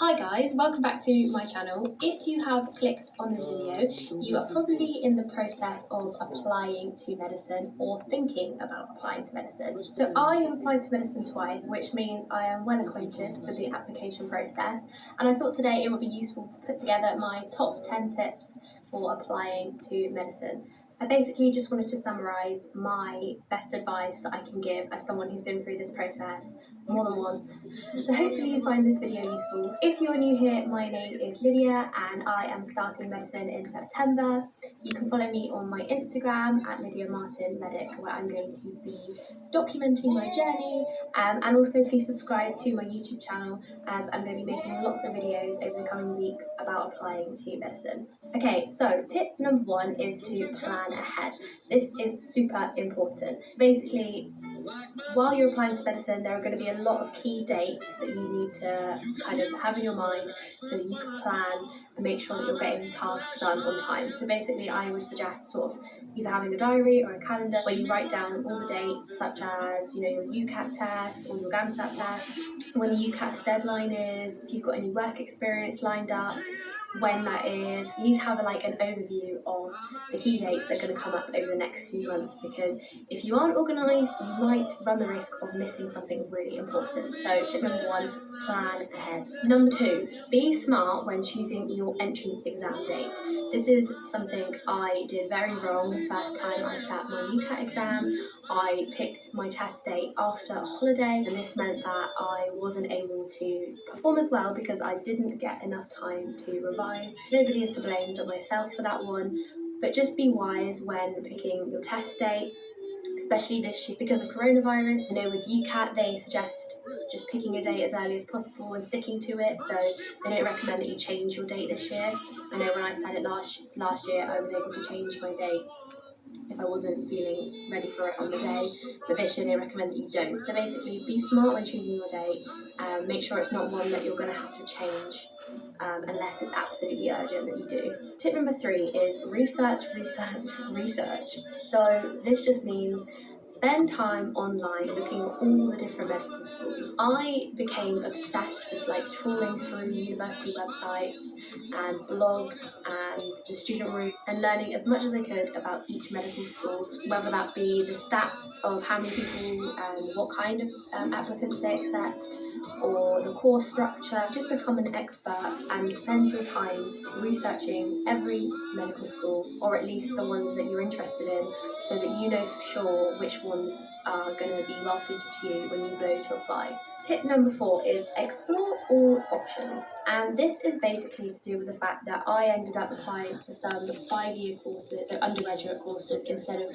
Hi guys, welcome back to my channel. If you have clicked on this video, you are probably in the process of applying to medicine or thinking about applying to medicine. So I have applied to medicine twice, which means I am well acquainted with the application process, and I thought today it would be useful to put together my top 10 tips for applying to medicine. I basically just wanted to summarise my best advice that I can give as someone who's been through this process more than once. So hopefully you find this video useful. If you're new here, my name is Lydia and I am starting medicine in September. You can follow me on my Instagram at Lydia Martin Medic, where I'm going to be documenting my journey, and also please subscribe to my YouTube channel as I'm going to be making lots of videos over the coming weeks about applying to medicine. Okay, so tip number 1 is to plan ahead. This is super important. Basically, while you're applying to medicine, there are going to be a lot of key dates that you need to kind of have in your mind so that you can plan and make sure that you're getting tasks done on time. So basically, I would suggest sort of either having a diary or a calendar where you write down all the dates, such as, your UCAT test or your GAMSAT test, when the UCAT's deadline is, if you've got any work experience lined up, when that is. You need to have an overview of the key dates that are going to come up over the next few months, because if you aren't organised, you might run the risk of missing something really important. So tip number 1, plan ahead. Number 2, be smart when choosing your entrance exam date. This is something I did very wrong the first time I sat my UCAT exam. I picked my test date after a holiday, and this meant that I wasn't able to perform as well because I didn't get enough time to revise. Nobody is to blame but myself for that one, but just be wise when picking your test date, especially this year because of coronavirus. With UCAT they suggest just picking a date as early as possible and sticking to it, so they don't recommend that you change your date this year. I know when I said it last year, I was able to change my date if I wasn't feeling ready for it on the day, but this year they recommend that you don't. So basically, be smart when choosing your date, make sure it's not one that you're going to have to change unless it's absolutely urgent that you do. Tip number 3 is research. So this just means spend time online looking at all the different medical schools. I became obsessed with trawling through university websites and blogs and the student route and learning as much as I could about each medical school, whether that be the stats of how many people and what kind of applicants they accept, or the course structure. Just become an expert and spend your time researching every medical school, or at least the ones that you're interested in, so that you know for sure which ones are going to be well suited to you when you go to apply. Tip number 4 is explore all options, and this is basically to do with the fact that I ended up applying for some 5-year courses, so undergraduate courses, instead of